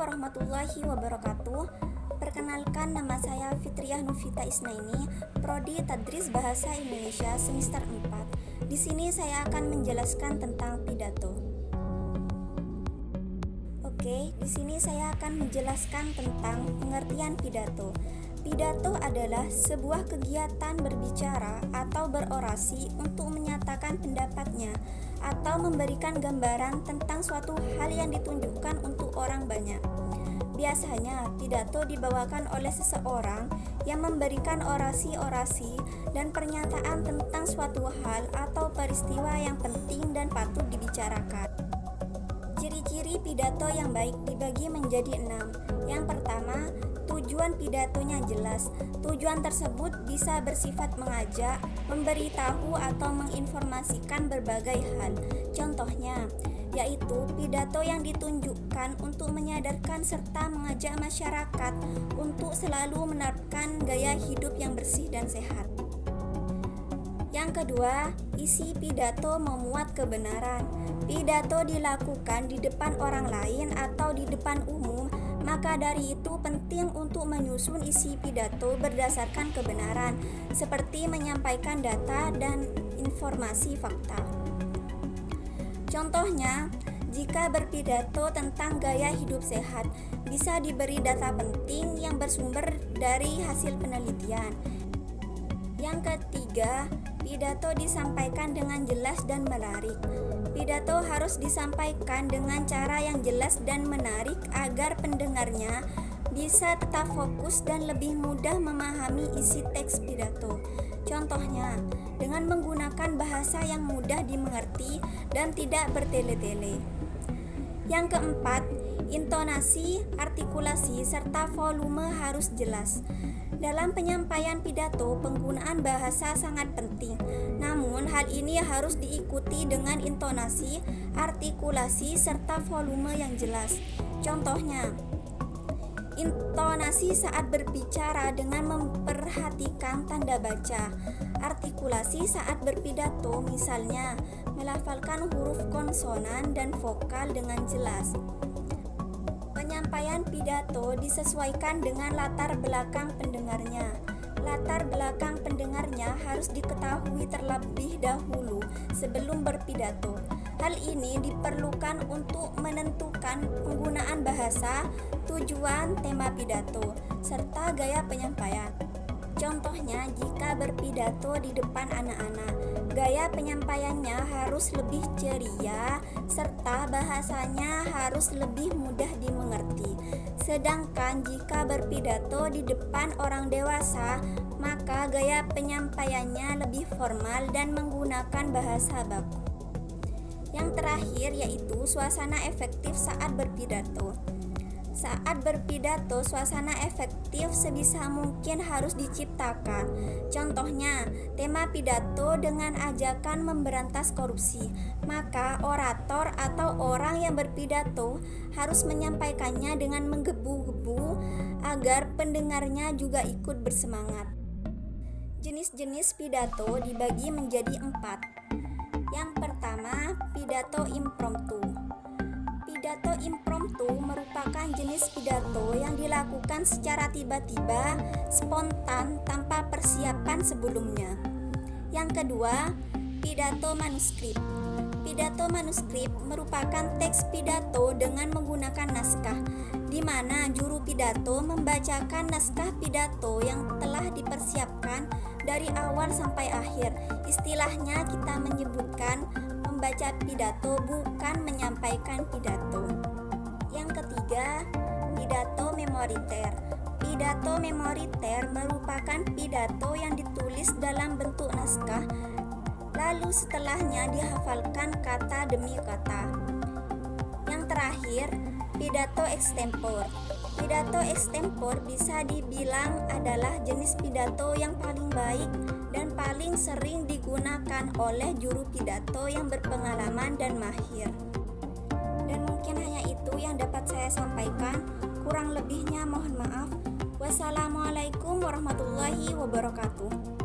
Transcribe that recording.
warahmatullahi wabarakatuh. Perkenalkan, nama saya Fitriah Nufita Isnaini, Prodi Tadris Bahasa Indonesia semester 4. Di sini saya akan menjelaskan tentang pidato. Oke, di sini saya akan menjelaskan tentang pengertian pidato. Pidato adalah sebuah kegiatan berbicara atau berorasi untuk menyatakan pendapatnya atau memberikan gambaran tentang suatu hal yang ditunjukkan untuk orang banyak. Biasanya, pidato dibawakan oleh seseorang yang memberikan orasi-orasi dan pernyataan tentang suatu hal atau peristiwa yang penting dan patut dibicarakan. Ciri-ciri pidato yang baik dibagi menjadi 6. Yang pertama, tujuan pidatonya jelas. Tujuan tersebut bisa bersifat mengajak, memberitahu atau menginformasikan berbagai hal. Contohnya, yaitu pidato yang ditunjukkan untuk menyadarkan serta mengajak masyarakat untuk selalu menerapkan gaya hidup yang bersih dan sehat. Yang kedua, isi pidato memuat kebenaran. Pidato dilakukan di depan orang lain atau di depan umum, maka dari itu penting untuk menyusun isi pidato berdasarkan kebenaran, seperti menyampaikan data dan informasi fakta. Contohnya, jika berpidato tentang gaya hidup sehat, bisa diberi data penting yang bersumber dari hasil penelitian. Yang ketiga, pidato disampaikan dengan jelas dan menarik. Pidato harus disampaikan dengan cara yang jelas dan menarik agar pendengarnya bisa tetap fokus dan lebih mudah memahami isi teks pidato. Contohnya, dengan menggunakan bahasa yang mudah dimengerti dan tidak bertele-tele. Yang keempat, intonasi, artikulasi, serta volume harus jelas. Dalam penyampaian pidato, penggunaan bahasa sangat penting. Namun, hal ini harus diikuti dengan intonasi, artikulasi, serta volume yang jelas. Contohnya, intonasi saat berbicara dengan memperhatikan tanda baca. Artikulasi saat berpidato, misalnya melafalkan huruf konsonan dan vokal dengan jelas. Penyampaian pidato disesuaikan dengan latar belakang pendengarnya. Latar belakang pendengarnya harus diketahui terlebih dahulu sebelum berpidato. Hal ini diperlukan untuk menentukan penggunaan bahasa, tujuan, tema pidato, serta gaya penyampaian. Contohnya, jika berpidato di depan anak-anak, gaya penyampaiannya harus lebih ceria serta bahasanya harus lebih mudah dimengerti. Sedangkan jika berpidato di depan orang dewasa, maka gaya penyampaiannya lebih formal dan menggunakan bahasa baku. Yang terakhir yaitu suasana efektif saat berpidato. Saat berpidato, suasana efektif sebisa mungkin harus diciptakan. Contohnya, tema pidato dengan ajakan memberantas korupsi, maka orator atau orang yang berpidato harus menyampaikannya dengan menggebu-gebu agar pendengarnya juga ikut bersemangat. Jenis-jenis pidato dibagi menjadi 4. Yang pertama, pidato impromptu. Pidato impromptu merupakan jenis pidato yang dilakukan secara tiba-tiba, spontan, tanpa persiapan sebelumnya. Yang kedua, pidato manuskrip. Pidato manuskrip merupakan teks pidato dengan menggunakan naskah, di mana juru pidato membacakan naskah pidato yang telah dipersiapkan dari awal sampai akhir. Istilahnya kita menyebutkan membaca pidato, bukan menyampaikan pidato. Yang ketiga, pidato memoriter. Pidato memoriter merupakan pidato yang ditulis dalam bentuk naskah, lalu setelahnya dihafalkan kata demi kata. Yang terakhir, pidato extempor. Pidato extempor bisa dibilang adalah jenis pidato yang paling baik dan paling sering digunakan oleh juru pidato yang berpengalaman dan mahir. Dan mungkin hanya itu yang dapat saya sampaikan. Kurang lebihnya mohon maaf. Wassalamualaikum warahmatullahi wabarakatuh.